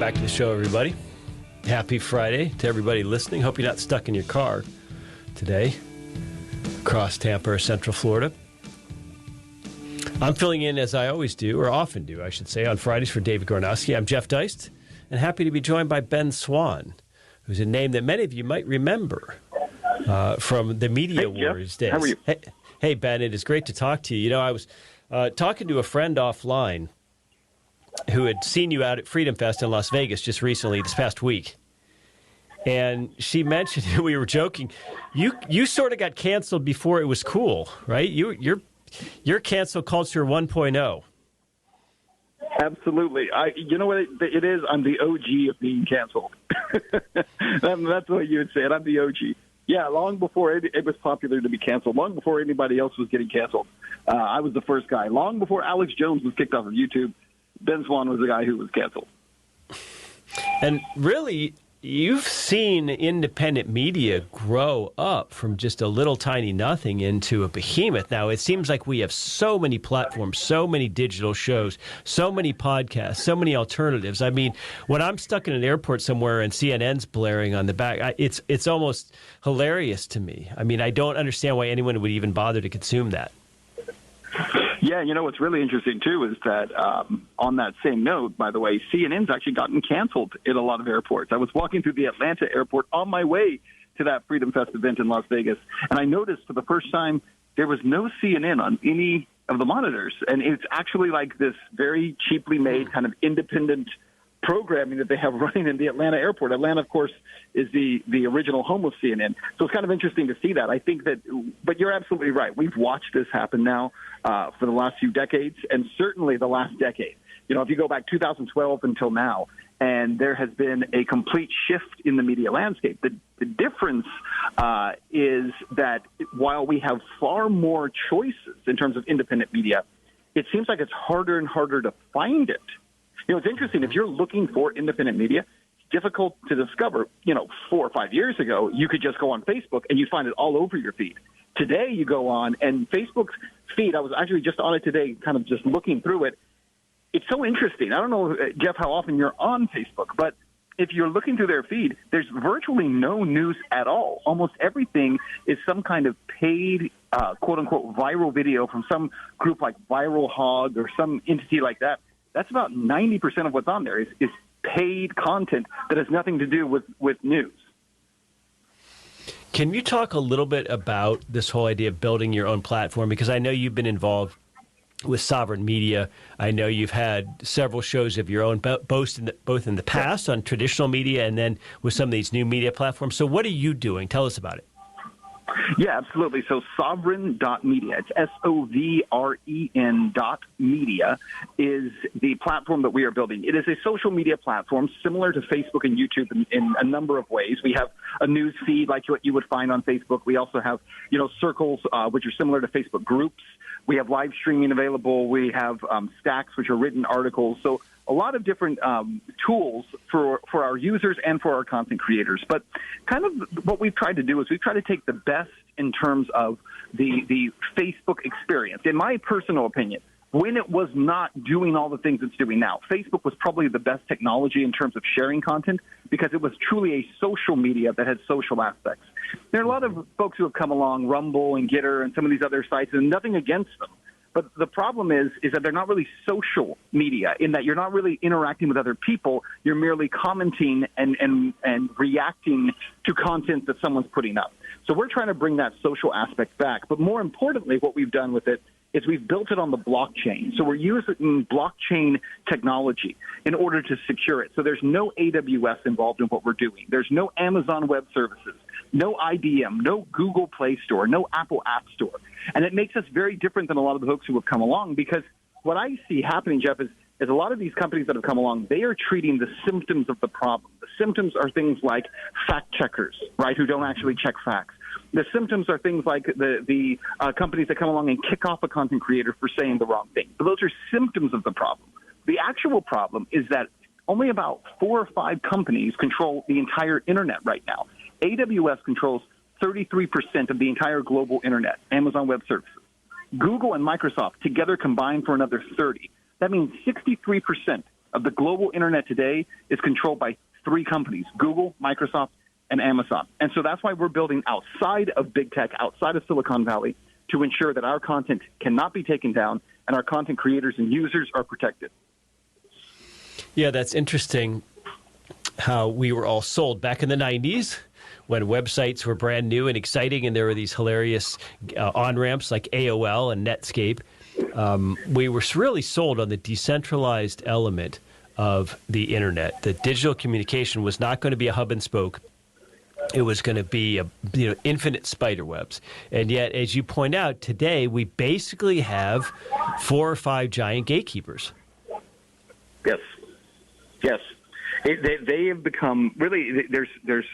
back to the show, everybody. Happy Friday to everybody listening. Hope you're not stuck in your car today across Tampa or Central Florida. I'm filling in, as I always do, or often do, I should say, on Fridays for David Gornowski. I'm Jeff Deist, and happy to be joined by Ben Swann, who's a name that many of you might remember from the Media Wars days. How are you? Hey, Ben, it is great to talk to you. You know, I was talking to a friend offline who had seen you out at Freedom Fest in Las Vegas just recently, this past week. And she mentioned, we were joking, you sort of got canceled before it was cool, right? You're cancel culture 1.0. Absolutely. You know what it is? I'm the OG of being canceled. That's what you would say. And I'm the OG. Yeah, long before it was popular to be canceled, long before anybody else was getting canceled, I was the first guy. Long before Alex Jones was kicked off of YouTube, Ben Swann was the guy who was canceled. And really, you've seen independent media grow up from just a little tiny nothing into a behemoth. Now, it seems like we have so many platforms, so many digital shows, so many podcasts, so many alternatives. I mean, when I'm stuck in an airport somewhere and CNN's blaring on the back, it's almost hilarious to me. I mean, I don't understand why anyone would even bother to consume that. Yeah, you know, what's really interesting, too, is that on that same note, by the way, CNN's actually gotten canceled in a lot of airports. I was walking through the Atlanta airport on my way to that Freedom Fest event in Las Vegas, and I noticed for the first time there was no CNN on any of the monitors. And it's actually like this very cheaply made kind of independent programming that they have running in the Atlanta airport. Atlanta, of course, is the original home of CNN. So it's kind of interesting to see that. I think that, but you're absolutely right. We've watched this happen now for the last few decades, and certainly the last decade. You know, if you go back 2012 until now, and there has been a complete shift in the media landscape. The difference is that while we have far more choices in terms of independent media, it seems like it's harder and harder to find it. You know, it's interesting. If you're looking for independent media, it's difficult to discover. You know, 4 or 5 years ago, you could just go on Facebook and you find it all over your feed. Today, you go on, and Facebook's feed, I was actually just on it today, kind of just looking through it. It's so interesting. I don't know, Jeff, how often you're on Facebook, but if you're looking through their feed, there's virtually no news at all. Almost everything is some kind of paid, quote-unquote, viral video from some group like Viral Hog or some entity like that. That's about 90% of what's on there is paid content that has nothing to do with news. Can you talk a little bit about this whole idea of building your own platform? Because I know you've been involved with Sovereign Media. I know you've had several shows of your own, both in the past on traditional media and then with some of these new media platforms. So what are you doing? Tell us about it. Yeah, absolutely. So Sovereign.media, it's SOVREN.media, is the platform that we are building. It is a social media platform similar to Facebook and YouTube in a number of ways. We have a news feed like what you would find on Facebook. We also have, you know, circles, which are similar to Facebook groups. We have live streaming available. We have stacks, which are written articles. So a lot of different tools for our users and for our content creators. But kind of what we've tried to do is we've tried to take the best in terms of the Facebook experience. In my personal opinion, when it was not doing all the things it's doing now, Facebook was probably the best technology in terms of sharing content because it was truly a social media that had social aspects. There are a lot of folks who have come along, Rumble and Getter and some of these other sites, and nothing against them. But the problem is that they're not really social media in that you're not really interacting with other people. You're merely commenting and reacting to content that someone's putting up. So we're trying to bring that social aspect back. But more importantly, what we've done with it is we've built it on the blockchain. So we're using blockchain technology in order to secure it. So there's no AWS involved in what we're doing. There's no Amazon Web Services, no IBM, no Google Play Store, no Apple App Store. And it makes us very different than a lot of the folks who have come along because what I see happening, Jeff, is a lot of these companies that have come along, they are treating the symptoms of the problem. The symptoms are things like fact checkers, right, who don't actually check facts. The symptoms are things like the companies that come along and kick off a content creator for saying the wrong thing. But those are symptoms of the problem. The actual problem is that only about 4 or 5 companies control the entire internet right now. AWS controls 33% of the entire global internet, Amazon Web Services. Google and Microsoft together combined for another 30. That means 63% of the global internet today is controlled by 3 companies, Google, Microsoft, and Amazon. And so that's why we're building outside of big tech, outside of Silicon Valley, to ensure that our content cannot be taken down and our content creators and users are protected. Yeah, that's interesting how we were all sold back in the 90s when websites were brand new and exciting and there were these hilarious on-ramps like AOL and Netscape. We were really sold on the decentralized element of the internet. The digital communication was not going to be a hub and spoke. It was going to be infinite spider webs. And yet, as you point out, today we basically have 4 or 5 giant gatekeepers. Yes. Yes. They have become really, there's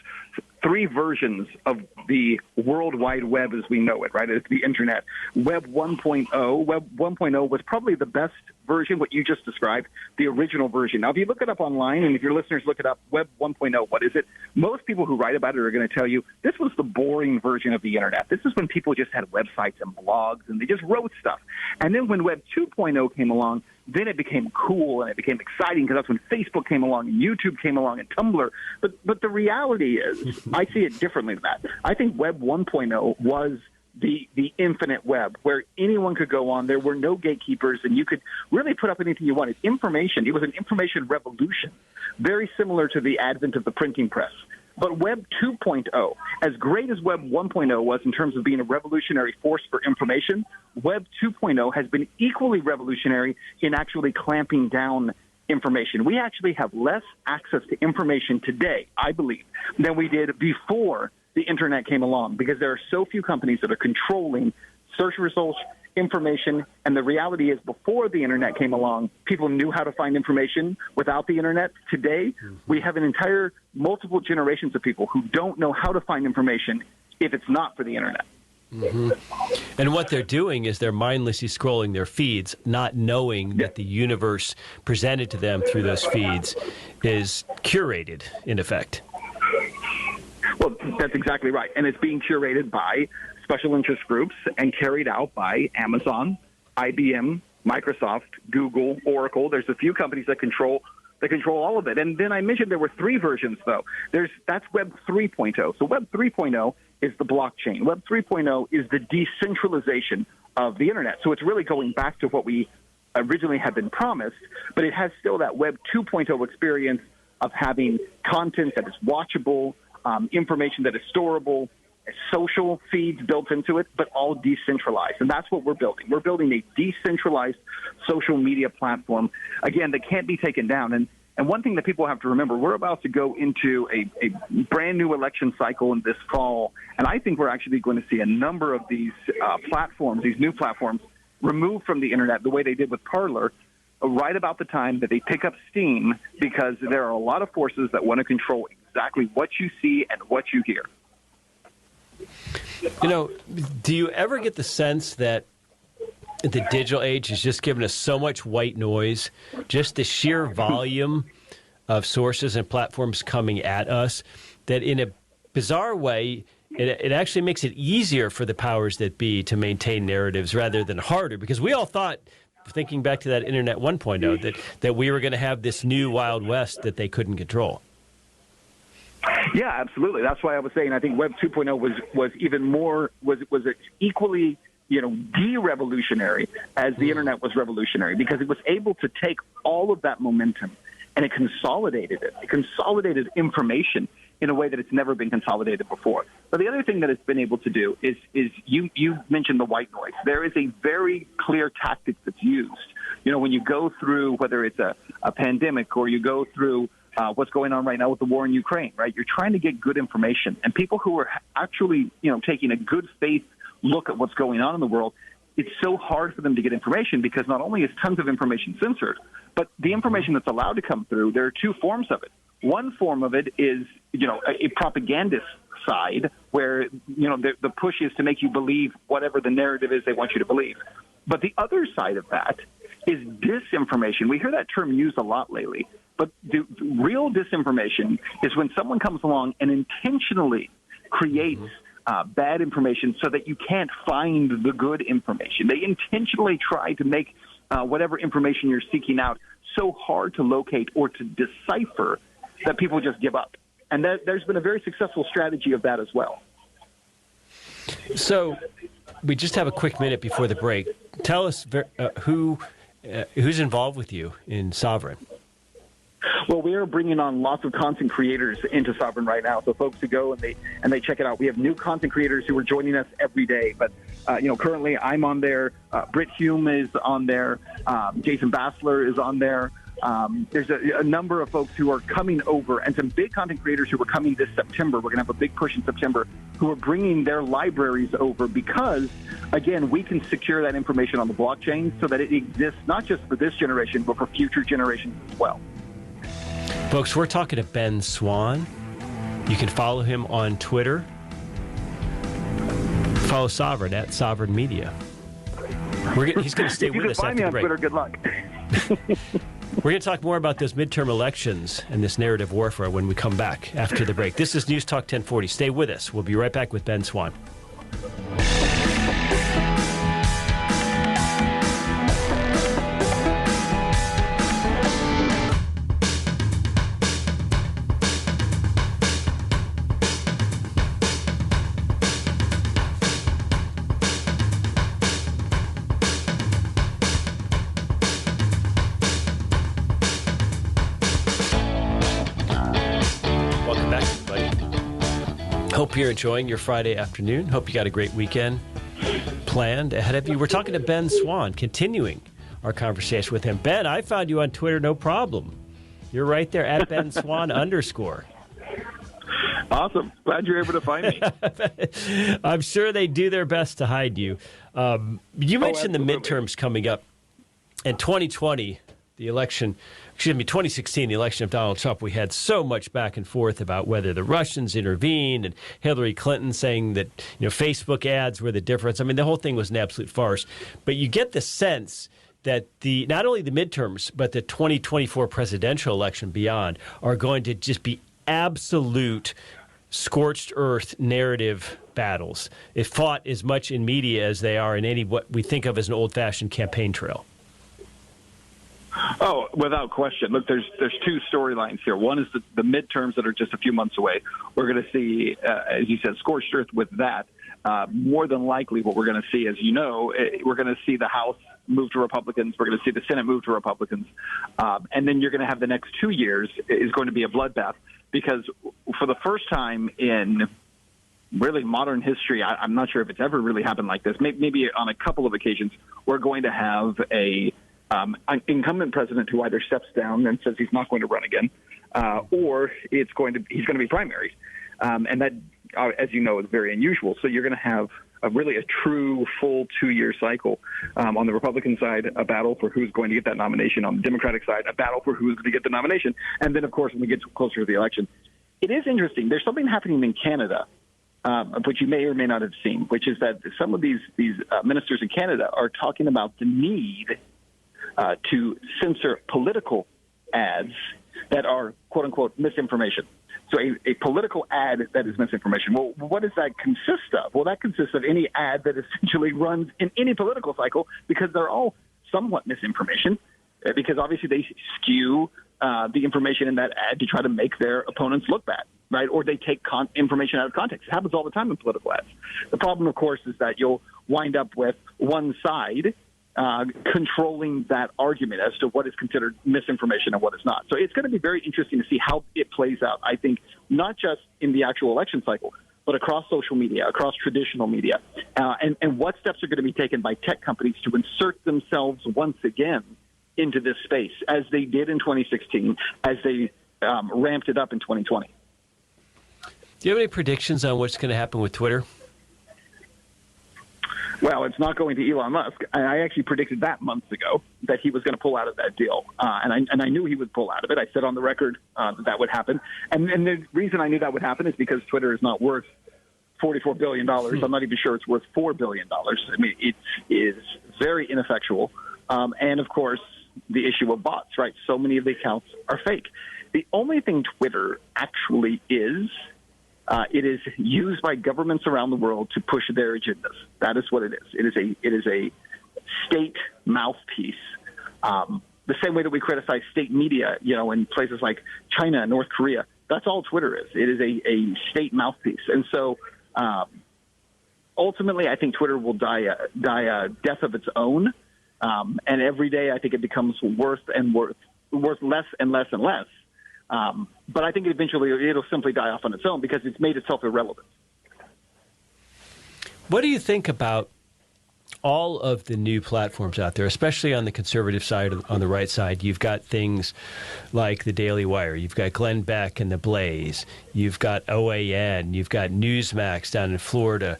3 versions of the World Wide Web as we know it, right? It's the internet. Web 1.0. Web 1.0 was probably the best version, what you just described, the original version. Now, if you look it up online, and if your listeners look it up, Web 1.0, what is it? Most people who write about it are going to tell you this was the boring version of the internet. This is when people just had websites and blogs, and they just wrote stuff. And then when Web 2.0 came along, then it became cool and it became exciting because that's when Facebook came along and YouTube came along and Tumblr. But the reality is, I see it differently than that. I think Web 1.0 was the infinite web where anyone could go on. There were no gatekeepers and you could really put up anything you wanted. Information, it was an information revolution, very similar to the advent of the printing press. But Web 2.0, as great as Web 1.0 was in terms of being a revolutionary force for information, Web 2.0 has been equally revolutionary in actually clamping down information. We actually have less access to information today, I believe, than we did before the internet came along, because there are so few companies that are controlling search results, information, and the reality is before the internet came along, people knew how to find information without the internet. Today, we have an entire multiple generations of people who don't know how to find information if it's not for the internet. Mm-hmm. And what they're doing is they're mindlessly scrolling their feeds, not knowing that the universe presented to them through those feeds is curated, in effect. Well, that's exactly right. And it's being curated by special interest groups and carried out by Amazon, IBM, Microsoft, Google, Oracle. There's a few companies that control all of it. And then I mentioned there were 3 versions, though. That's Web 3.0. So Web 3.0 is the blockchain. Web 3.0 is the decentralization of the internet. So it's really going back to what we originally had been promised, but it has still that Web 2.0 experience of having content that is watchable, information that is storable, social feeds built into it, but all decentralized. And that's what we're building. We're building a decentralized social media platform, again, that can't be taken down. And one thing that people have to remember, we're about to go into a brand new election cycle in this fall, and I think we're actually going to see a number of these platforms, these new platforms, removed from the internet the way they did with Parler, right about the time that they pick up steam, because there are a lot of forces that want to control exactly what you see and what you hear. You know, do you ever get the sense that the digital age has just given us so much white noise, just the sheer volume of sources and platforms coming at us, that in a bizarre way, it actually makes it easier for the powers that be to maintain narratives rather than harder? Because we all thought, thinking back to that Internet 1.0, that we were going to have this new Wild West that they couldn't control. Yeah, absolutely. That's why I was saying I think Web 2.0 was even more, was equally, de-revolutionary as the internet was revolutionary, because it was able to take all of that momentum and it consolidated it. It consolidated information in a way that it's never been consolidated before. But the other thing that it's been able to do is you mentioned the white noise. There is a very clear tactic that's used. When you go through, whether it's a pandemic or you go through what's going on right now with the war in Ukraine, right? You're trying to get good information. And people who are actually, taking a good faith look at what's going on in the world, it's so hard for them to get information because not only is tons of information censored, but the information that's allowed to come through, there are 2 forms of it. One form of it is, a propagandist side where, the push is to make you believe whatever the narrative is they want you to believe. But the other side of that is disinformation. We hear that term used a lot lately. But the real disinformation is when someone comes along and intentionally creates bad information so that you can't find the good information. They intentionally try to make whatever information you're seeking out so hard to locate or to decipher that people just give up. And there's been a very successful strategy of that as well. So we just have a quick minute before the break. Tell us who's involved with you in Sovereign. Well, we are bringing on lots of content creators into Sovereign right now. So folks who go and they check it out. We have new content creators who are joining us every day. But currently I'm on there. Britt Hume is on there. Jason Bassler is on there. There's a number of folks who are coming over, and some big content creators who are coming this September. We're going to have a big push in September, who are bringing their libraries over because, again, we can secure that information on the blockchain so that it exists not just for this generation, but for future generations as well. Folks, we're talking to Ben Swann. You can follow him on Twitter. Follow Sovereign at Sovereign Media. He's going to stay with us after the break. Twitter, good luck. We're going to talk more about those midterm elections and this narrative warfare when we come back after the break. This is News Talk 1040. Stay with us. We'll be right back with Ben Swann. Hope you're enjoying your Friday afternoon. Hope you got a great weekend planned ahead of you. We're talking to Ben Swann, continuing our conversation with him. Ben, I found you on Twitter, no problem. You're right there at Ben Swann _ Awesome. Glad you're able to find me. I'm sure they do their best to hide you. You mentioned the midterms coming up. In 2020, the election, 2016, the election of Donald Trump, we had so much back and forth about whether the Russians intervened and Hillary Clinton saying that, Facebook ads were the difference. I mean, the whole thing was an absolute farce. But you get the sense that not only the midterms, but the 2024 presidential election beyond are going to just be absolute scorched earth narrative battles. It fought as much in media as they are in what we think of as an old-fashioned campaign trail. Oh, without question. Look, there's two storylines here. One is the midterms that are just a few months away. We're going to see, as you said, scorched earth with that. More than likely what we're going to see, as you know, we're going to see the House move to Republicans. We're going to see the Senate move to Republicans. And then you're going to have the next 2 years is going to be a bloodbath because for the first time in really modern history, I'm not sure if it's ever really happened like this. Maybe on a couple of occasions, we're going to have an incumbent president who either steps down and says he's not going to run again, or he's going to be primaried. And that, as you know, is very unusual. So you're going to have a true full 2-year cycle. On the Republican side, a battle for who's going to get that nomination. On the Democratic side, a battle for who's going to get the nomination. And then, of course, when we get closer to the election, it is interesting. There's something happening in Canada, which you may or may not have seen, which is that some of these ministers in Canada are talking about the need to censor political ads that are, quote unquote, misinformation. So a political ad that is misinformation. Well, what does that consist of? Well, that consists of any ad that essentially runs in any political cycle because they're all somewhat misinformation because obviously they skew the information in that ad to try to make their opponents look bad, right? Or they take information out of context. It happens all the time in political ads. The problem, of course, is that you'll wind up with one side controlling that argument as to what is considered misinformation and what is not. So it's going to be very interesting to see how it plays out, I think, not just in the actual election cycle, but across social media, across traditional media, and what steps are going to be taken by tech companies to insert themselves once again into this space, as they did in 2016, as they ramped it up in 2020. Do you have any predictions on what's going to happen with Twitter? Well, it's not going to Elon Musk. I actually predicted that months ago that he was going to pull out of that deal, and I knew he would pull out of it. I said on the record that would happen, and the reason I knew that would happen is because Twitter is not worth $44 billion. I'm not even sure it's worth $4 billion. I mean, it is very ineffectual, and of course, the issue of bots. Right, so many of the accounts are fake. The only thing Twitter actually is. It is used by governments around the world to push their agendas. That is what it is. It is a state mouthpiece the same way that we criticize state media, in places like China and North Korea. That's all Twitter is. It is a state mouthpiece. And so ultimately, I think Twitter will die a death of its own. And every day, I think it becomes worth less and less and less. But I think eventually it'll simply die off on its own because it's made itself irrelevant. What do you think about all of the new platforms out there, especially on the conservative side, on the right side? You've got things like the Daily Wire, you've got Glenn Beck and the Blaze, you've got OAN, you've got Newsmax down in Florida,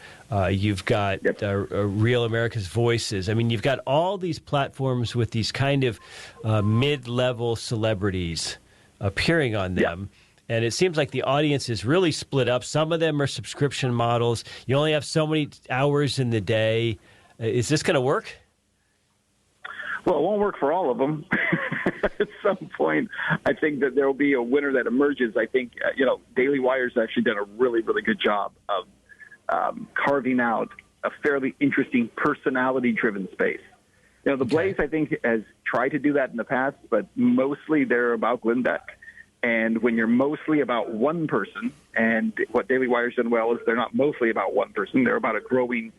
you've got Real America's Voices. I mean, you've got all these platforms with these kind of mid-level celebrities appearing on them. Yeah. And it seems like the audience is really split up. Some of them are subscription models. You only have so many hours in the day. Is this going to work? Well, it won't work for all of them. At some point, I think that there will be a winner that emerges. I think, Daily Wire's actually done a really, really good job of carving out a fairly interesting personality-driven space. The Blaze, I think, has tried to do that in the past, but mostly they're about Glenn Beck. And when you're mostly about one person, and what Daily Wire's done well is they're not mostly about one person, they're about a growing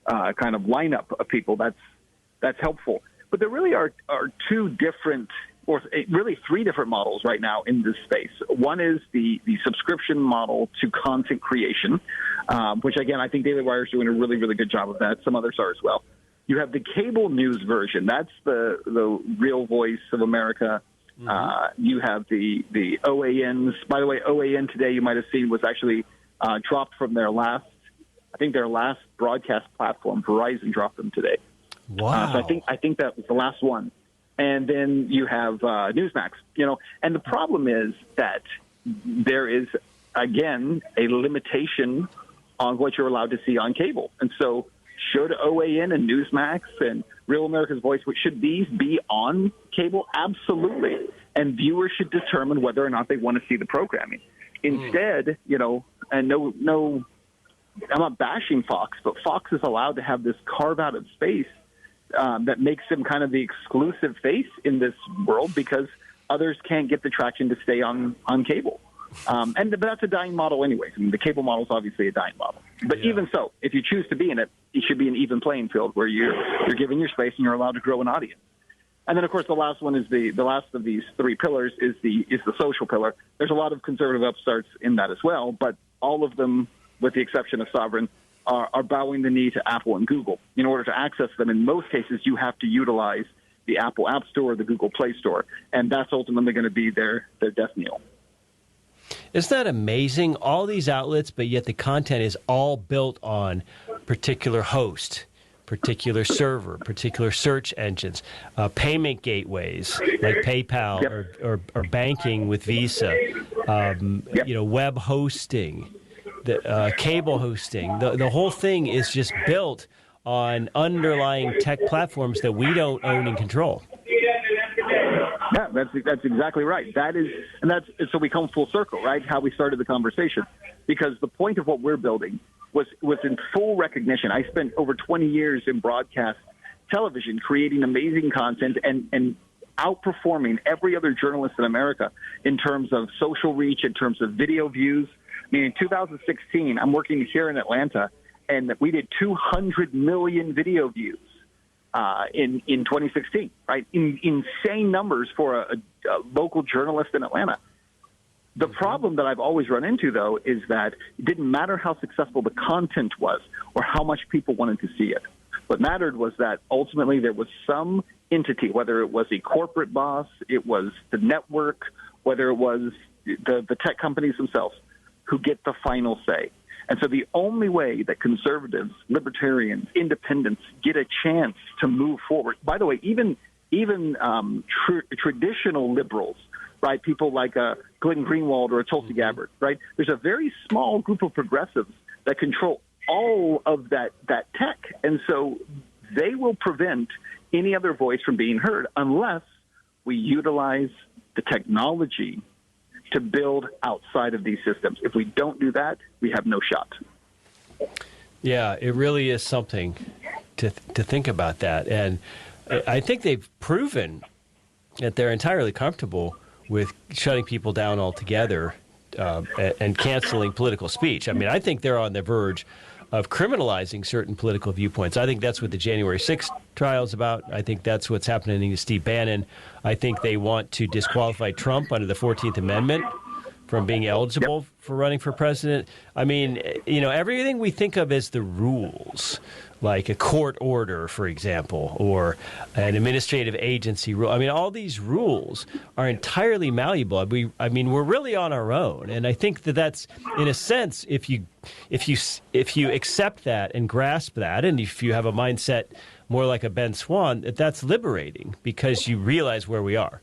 kind of lineup of people. That's helpful. But there really are two different, or really three different models right now in this space. One is the subscription model to content creation, which, again, I think Daily Wire is doing a really, really good job of that. Some others are as well. You have the cable news version. That's the Real Voice of America. Mm-hmm. You have the OANs. By the way, OAN today, you might have seen, was actually dropped from their last broadcast platform. Verizon dropped them today. Wow. So I think that was the last one. And then you have Newsmax. And the problem is that there is, again, a limitation on what you're allowed to see on cable. And so should OAN and Newsmax and Real America's Voice, should these be on cable? Absolutely. And viewers should determine whether or not they want to see the programming. Instead, and no, I'm not bashing Fox, but Fox is allowed to have this carve out of space that makes them kind of the exclusive face in this world because others can't get the traction to stay on cable. But that's a dying model anyways. I mean, the cable model is obviously a dying model. But even so, if you choose to be in it, it should be an even playing field where you're given your space and you're allowed to grow an audience. And then, of course, the last one is the last of these three pillars is the social pillar. There's a lot of conservative upstarts in that as well, but all of them, with the exception of Sovereign, are bowing the knee to Apple and Google. In order to access them, in most cases, you have to utilize the Apple App Store or the Google Play Store, and that's ultimately going to be their death knell. Isn't that amazing? All these outlets, but yet the content is all built on particular host, particular server, particular search engines, payment gateways like PayPal or banking with Visa, web hosting, the cable hosting. The whole thing is just built on underlying tech platforms that we don't own and control. Yeah, that's exactly right. So we come full circle, right? How we started the conversation, because the point of what we're building was in full recognition. I spent over 20 years in broadcast television creating amazing content and outperforming every other journalist in America in terms of social reach, in terms of video views. I mean, in 2016, I'm working here in Atlanta, and we did 200 million video views in 2016, right? Insane numbers for a local journalist in Atlanta. The problem that I've always run into, though, is that it didn't matter how successful the content was or how much people wanted to see it. What mattered was that ultimately there was some entity, whether it was a corporate boss, it was the network, whether it was the tech companies themselves, who get the final say. And so the only way that conservatives, libertarians, independents get a chance to move forward, by the way, even traditional liberals, right, people like Glenn Greenwald or a Tulsi Gabbard, right, there's a very small group of progressives that control all of that tech. And so they will prevent any other voice from being heard unless we utilize the technology to build outside of these systems. If we don't do that, we have no shot. Yeah, it really is something to think about that. And I think they've proven that they're entirely comfortable with shutting people down altogether and canceling political speech. I mean, I think they're on the verge of criminalizing certain political viewpoints. I think that's what the January 6th trial is about. I think that's what's happening to Steve Bannon. I think they want to disqualify Trump under the 14th Amendment from being eligible for running for president. I mean, everything we think of as the rules, like a court order, for example, or an administrative agency rule. I mean, all these rules are entirely malleable. We're really on our own. And I think that's, in a sense, if you accept that and grasp that, and if you have a mindset more like a Ben Swann, that's liberating because you realize where we are.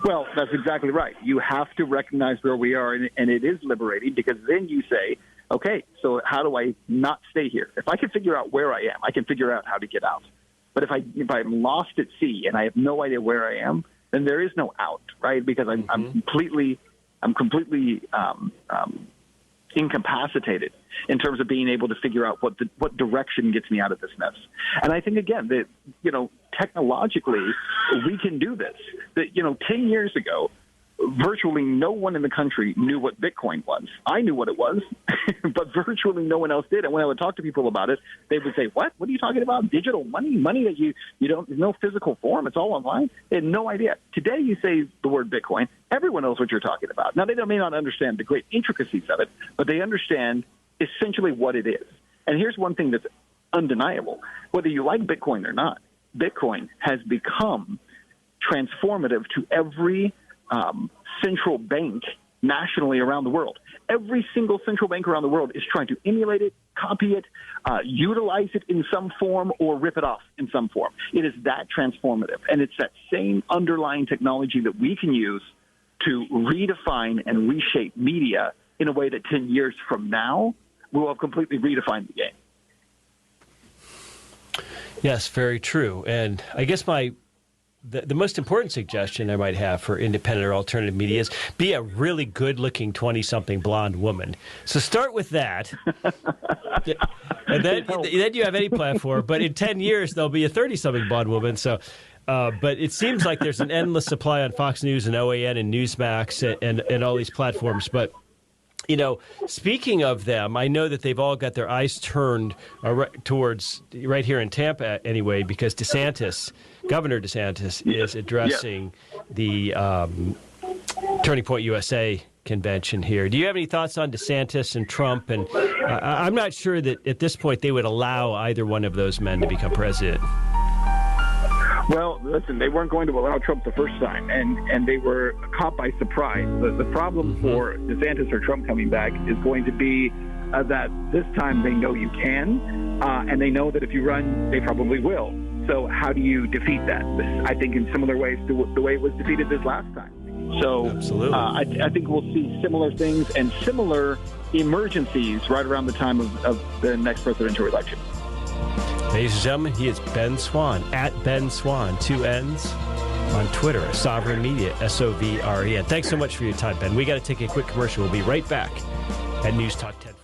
Well, that's exactly right. You have to recognize where we are, and it is liberating because then you say, okay, so how do I not stay here? If I can figure out where I am, I can figure out how to get out. But if I'm lost at sea and I have no idea where I am, then there is no out, right? Because I'm completely incapacitated in terms of being able to figure out what direction gets me out of this mess. And I think, again, that, technologically, we can do this. That, 10 years ago, virtually no one in the country knew what Bitcoin was. I knew what it was, but virtually no one else did. And when I would talk to people about it, they would say, what? What are you talking about? Digital money? Money that you don't, there's no physical form. It's all online? They had no idea. Today you say the word Bitcoin, everyone knows what you're talking about. Now, they may not understand the great intricacies of it, but they understand essentially what it is. And here's one thing that's undeniable. Whether you like Bitcoin or not, Bitcoin has become transformative to every central bank nationally around the world. Every single central bank around the world is trying to emulate it, copy it, utilize it in some form, or rip it off in some form. It is that transformative. And it's that same underlying technology that we can use to redefine and reshape media in a way that 10 years from now will have completely redefined the game. Yes, very true. And I guess the most important suggestion I might have for independent or alternative media is be a really good-looking 20-something blonde woman. So start with that, and then you have any platform. But in 10 years, there'll be a 30-something blonde woman. So, but it seems like there's an endless supply on Fox News and OAN and Newsmax and all these platforms. But speaking of them, I know that they've all got their eyes turned towards right here in Tampa anyway, because Governor DeSantis is addressing the Turning Point USA convention here. Do you have any thoughts on DeSantis and Trump? And I'm not sure that at this point they would allow either one of those men to become president. Well, listen, they weren't going to allow Trump the first time, and they were caught by surprise. The problem for DeSantis or Trump coming back is going to be that this time they know you can, and they know that if you run, they probably will. So how do you defeat that? I think in similar ways to the way it was defeated this last time. So I think we'll see similar things and similar emergencies right around the time of the next presidential election. Ladies and gentlemen, he is Ben Swann, at Ben Swann, 2 N's, on Twitter, Sovereign Media, SOVREN. Thanks so much for your time, Ben. We got to take a quick commercial. We'll be right back at News Talk 10.